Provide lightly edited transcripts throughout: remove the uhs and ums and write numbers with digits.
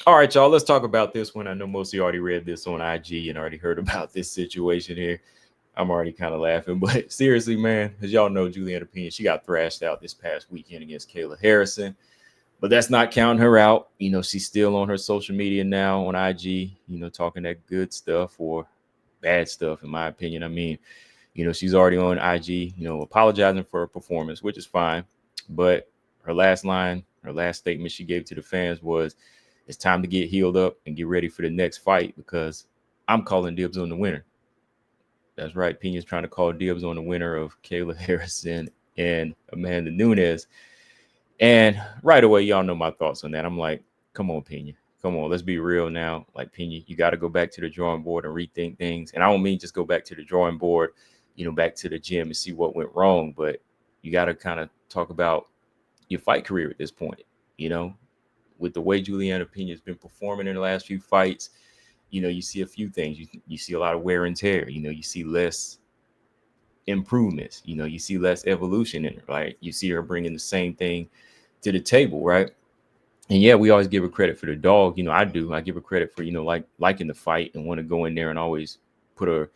All right, y'all, let's talk about this one. I know most of you already read this on IG and already heard about this situation here. I'm already kind of laughing, but seriously, man, as y'all know, Julianna Pena, she got thrashed out this past weekend against Kayla Harrison. But that's not counting her out. She's still on her social media now on IG, talking that good stuff or bad stuff, in my opinion. She's already on IG, apologizing for her performance, which is fine. But her last statement she gave to the fans was, it's time to get healed up and get ready for the next fight because I'm calling dibs on the winner. That's right. Pena's trying to call dibs on the winner of Kayla Harrison and Amanda Nunes. And right away, y'all know my thoughts on that. I'm like, come on, Pena. Come on, let's be real now. Like, Pena, you got to go back to the drawing board and rethink things. And I don't mean just go back to the drawing board, back to the gym and see what went wrong, but you got to kind of talk about your fight career at this point. You know, with the way Julianna Pena has been performing in the last few fights, you see a few things. You see a lot of wear and tear. You see less improvements. You see less evolution in her. Right? You see her bringing the same thing to the table, right? And yeah, we always give her credit for the dog. I do. I give her credit for like liking the fight and want to go in there and always put her,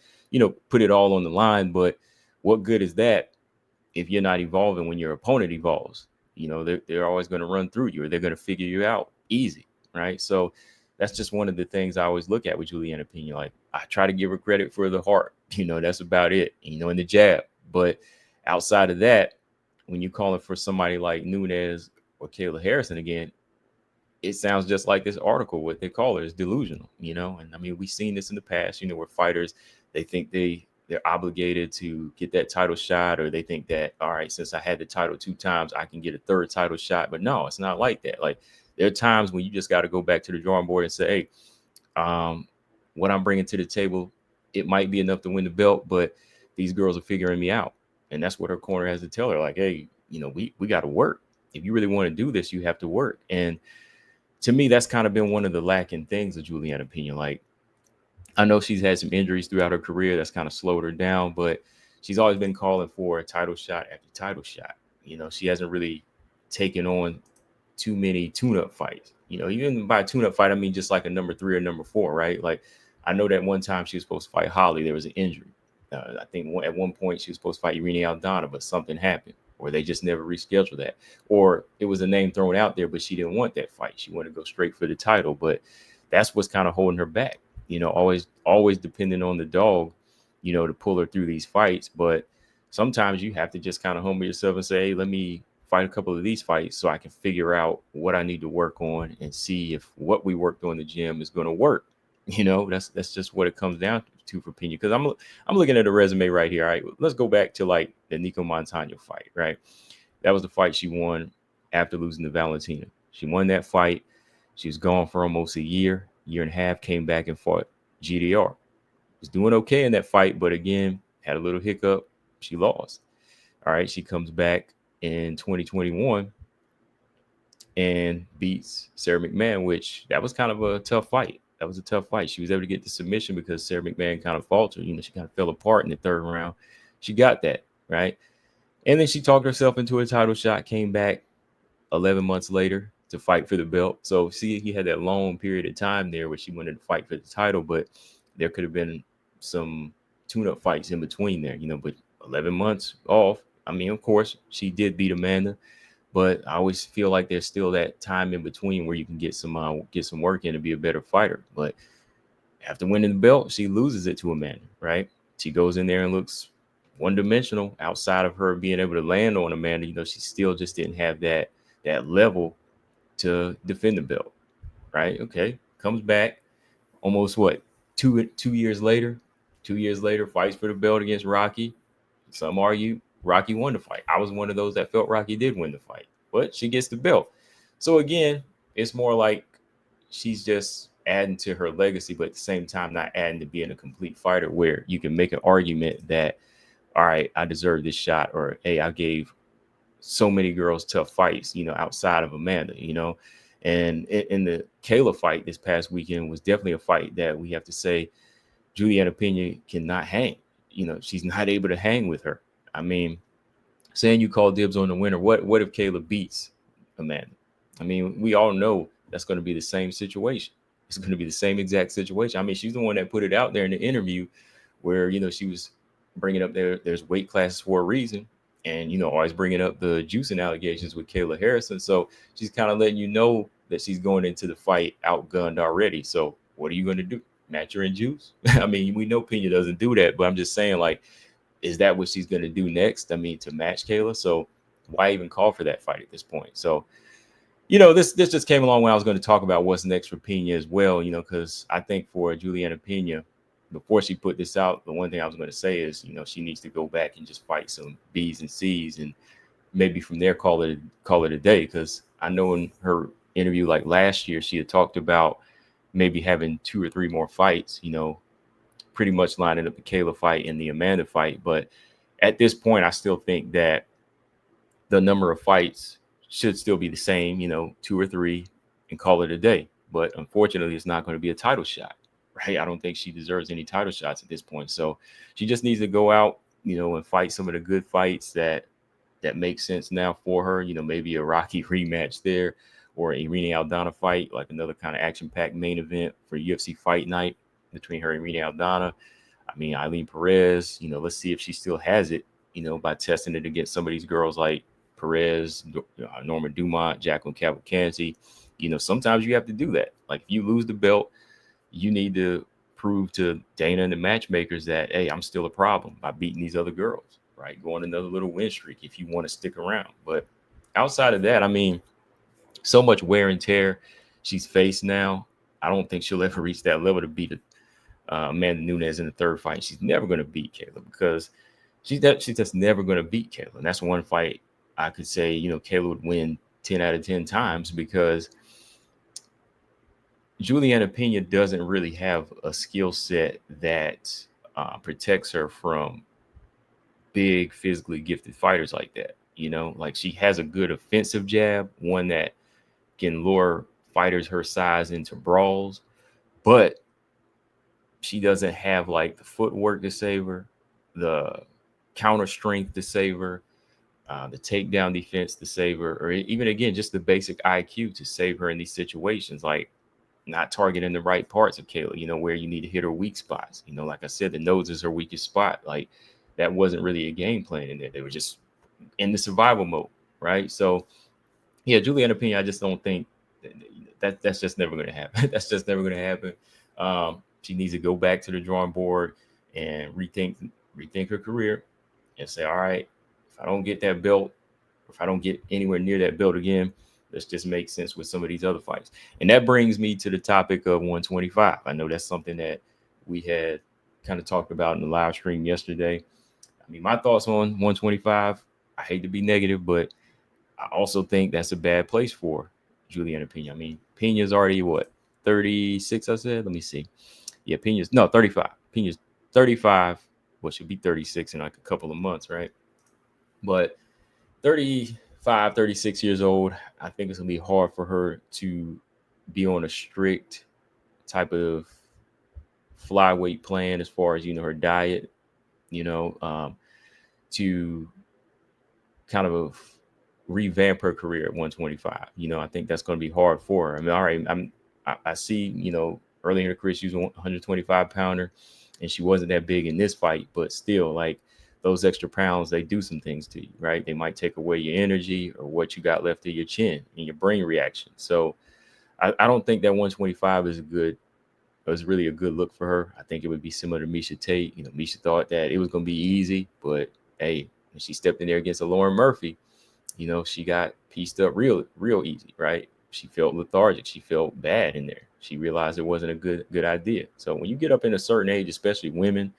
put it all on the line. But what good is that if you're not evolving when your opponent evolves? They're always going to run through you, or they're going to figure you out easy, right? So that's just one of the things I always look at with Julianna Pena. Like, I try to give her credit for the heart. That's about it. And the jab. But outside of that, when you're calling for somebody like Nunes or Kayla Harrison again, it sounds just like this article. What they call it is delusional. And I mean, we've seen this in the past, where fighters, they think they're obligated to get that title shot, or they think that, all right, since I had the title 2 times, I can get a third title shot. But no, it's not like that. Like, there are times when you just got to go back to the drawing board and say, hey, what I'm bringing to the table, it might be enough to win the belt, but these girls are figuring me out. And that's what her corner has to tell her. Like, hey, we got to work. If you really want to do this, you have to work. And to me, that's kind of been one of the lacking things of Julianna Pena. Like, I know she's had some injuries throughout her career that's kind of slowed her down, but she's always been calling for a title shot after title shot. She hasn't really taken on too many tune-up fights. Even by a tune-up fight, I mean just like a number 3 or number 4, right? Like, I know that one time she was supposed to fight Holly, there was an injury. I think at one point she was supposed to fight Irene Aldana, but something happened, or they just never rescheduled that, or it was a name thrown out there, but she didn't want that fight. She wanted to go straight for the title, but that's what's kind of holding her back. Always depending on the dog, to pull her through these fights. But sometimes you have to just kind of humble yourself and say, hey, let me fight a couple of these fights so I can figure out what I need to work on and see if what we worked on in the gym is going to work. That's just what it comes down to for Pena. Because I'm looking at a resume right here. All right, let's go back to like the Nico Montano fight. Right, that was the fight she won after losing to Valentina. She won that fight. She was gone for almost a year and a half. Came back and fought GDR. Was doing okay in that fight, but again had a little hiccup. She lost. All right, she comes back in 2021 and beats Sarah McMahon, which that was kind of a tough fight. That was a tough fight. She was able to get the submission because Sarah McMahon kind of faltered. She kind of fell apart in the third round. She got that, right? And then she talked herself into a title shot, came back 11 months later to fight for the belt. So see, he had that long period of time there where she wanted to fight for the title, but there could have been some tune-up fights in between there, but 11 months off. I mean, of course, she did beat Amanda, but I always feel like there's still that time in between where you can get some work in and be a better fighter. But after winning the belt, she loses it to Amanda, right? She goes in there and looks one-dimensional outside of her being able to land on Amanda. She still just didn't have that level to defend the belt, right? Okay, comes back almost what 2 years later. 2 years later, fights for the belt against Rocky. Some argue Rocky won the fight. I was one of those that felt Rocky did win the fight, but she gets the belt. So again, it's more like she's just adding to her legacy, but at the same time, not adding to being a complete fighter where you can make an argument that, all right, I deserve this shot, or hey, I gave so many girls tough fights, outside of Amanda, And in the Kayla fight this past weekend was definitely a fight that we have to say Julianna Pena cannot hang. She's not able to hang with her. I mean, saying you call dibs on the winner, what if Kayla beats Amanda? I mean, we all know that's going to be the same situation. It's going to be the same exact situation. I mean, she's the one that put it out there in the interview where, she was bringing up there's weight classes for a reason, and, always bringing up the juicing allegations with Kayla Harrison. So she's kind of letting you know that she's going into the fight outgunned already. So what are you going to do? Match her in juice? I mean, we know Pena doesn't do that, but I'm just saying, like, is that what she's going to do next? I mean, to match Kayla. So why even call for that fight at this point? So, this just came along when I was going to talk about what's next for Pena as well, because I think for Julianna Pena, before she put this out, the one thing I was going to say is, she needs to go back and just fight some B's and C's, and maybe from there call it a day. Because I know in her interview like last year, she had talked about maybe having 2 or 3 more fights, pretty much lining up the Kayla fight and the Amanda fight. But at this point, I still think that the number of fights should still be the same, 2 or 3, and call it a day. But unfortunately, it's not going to be a title shot, right? I don't think she deserves any title shots at this point. So she just needs to go out, and fight some of the good fights that make sense now for her. Maybe a Rocky rematch there, or a Irene Aldana fight, like another kind of action-packed main event for UFC Fight Night between her and Irene Aldana. I mean, Eileen Perez, let's see if she still has it, by testing it against some of these girls like Perez, Norma Dumont, Jacqueline Cavalcanti. Sometimes you have to do that. Like, if you lose the belt, you need to prove to Dana and the matchmakers that, hey, I'm still a problem by beating these other girls, right? Go on another little win streak if you want to stick around. But outside of that, I mean, so much wear and tear she's faced now. I don't think she'll ever reach that level to beat Amanda Nunes in the third fight. She's never going to beat Kayla, because she's just never going to beat Kayla. And that's one fight I could say, Kayla would win 10 out of 10 times, because Julianna Pena doesn't really have a skill set that protects her from big, physically gifted fighters like that. Like, she has a good offensive jab, one that can lure fighters her size into brawls, but she doesn't have like the footwork to save her, the counter strength to save her, the takedown defense to save her, or even, again, just the basic IQ to save her in these situations, like not targeting the right parts of Kayla, where you need to hit her weak spots. Like I said, the nose is her weakest spot. Like, that wasn't really a game plan in there. They were just in the survival mode, right? So, yeah, Julianna Pena, I just don't think that's just never going to happen. That's just never going to happen. She needs to go back to the drawing board and rethink her career and say, all right, if I don't get that belt, if I don't get anywhere near that belt again, let's just make sense with some of these other fights. And that brings me to the topic of 125. I know that's something that we had kind of talked about in the live stream yesterday. I mean, my thoughts on 125, I hate to be negative, but I also think that's a bad place for Julianna Pena. I mean, Pena's already, 36, I said? Let me see. Yeah, 35. Pena's 35. Well, she'll be 36 in like a couple of months, right? But 35, 36 years old, I think it's going to be hard for her to be on a strict type of flyweight plan as far as, her diet, to kind of revamp her career at 125. I think that's going to be hard for her. I mean, all right, I see, early in her career, she was a 125 pounder and she wasn't that big in this fight, but still, like, those extra pounds, they do some things to you, right? They might take away your energy or what you got left of your chin and your brain reaction. So I don't think that 125 is really a good look for her. I think it would be similar to Misha Tate. Misha thought that it was going to be easy, but hey, when she stepped in there against a Lauren Murphy, she got pieced up real easy, right? She felt lethargic. She felt bad in there. She realized it wasn't a good idea. So when you get up in a certain age, especially women,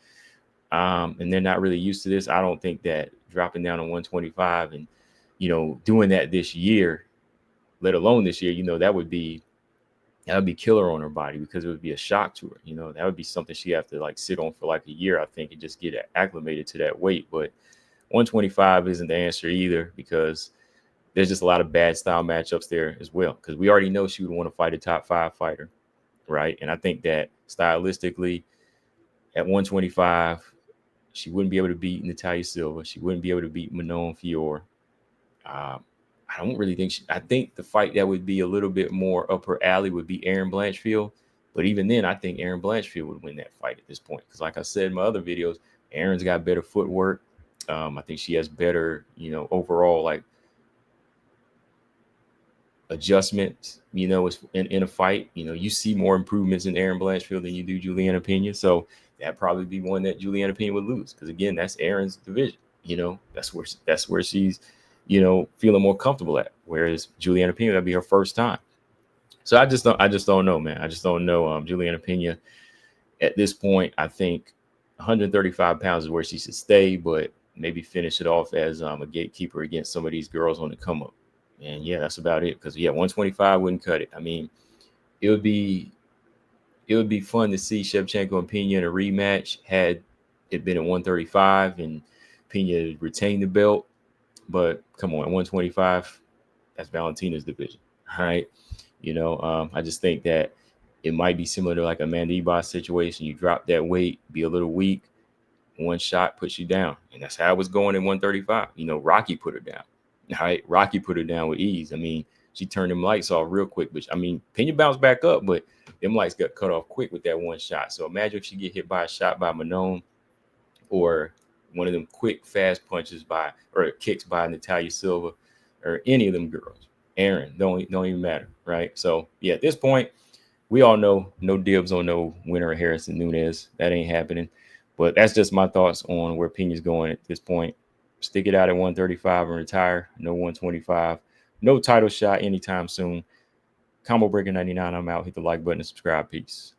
and they're not really used to this, I don't think that dropping down to 125 and, doing that this year, let alone this year, that would be killer on her body, because it would be a shock to her. That would be something she have to like sit on for like a year, I think, and just get acclimated to that weight. But 125 isn't the answer either, because there's just a lot of bad style matchups there as well. Because we already know she would want to fight a top 5 fighter, right? And I think that stylistically at 125, she wouldn't be able to beat Natalia Silva. She wouldn't be able to beat Manon Fior. I don't really think I think the fight that would be a little bit more up her alley would be Erin Blanchfield. But even then, I think Erin Blanchfield would win that fight at this point. Because like I said in my other videos, Erin's got better footwork. I think she has better, overall like adjustments, in a fight. You see more improvements in Erin Blanchfield than you do Julianna Pena. So that'd probably be one that Julianna Pena would lose. Because again, that's Erin's division. That's where she's, feeling more comfortable at. Whereas Julianna Pena, that'd be her first time. So I just don't know, man. I just don't know. Julianna Pena at this point, I think 135 pounds is where she should stay, but maybe finish it off as a gatekeeper against some of these girls on the come up. And yeah, that's about it. Because 125 wouldn't cut it. I mean, it would be fun to see Shevchenko and Pena in a rematch had it been at 135 and Pena retained the belt. But come on, 125, that's Valentina's division. All right. I just think that it might be similar to like Amanda Ebos situation. You drop that weight, be a little weak, one shot puts you down. And that's how it was going at 135. Rocky put her down. All right. Rocky put her down with ease. I mean, she turned them lights off real quick. But I mean, Pena bounced back up, but them lights got cut off quick with that one shot. So imagine if she get hit by a shot by Manon or one of them quick, fast punches or kicks by Natalia Silva or any of them girls. Aaron, don't even matter, right? So yeah, at this point, we all know no dibs on no Winner or Harrison Nunes. That ain't happening. But that's just my thoughts on where Pena's going at this point. Stick it out at 135 and retire. No 125. No title shot anytime soon. Combo Breaker 99. I'm out. Hit the like button and subscribe. Peace.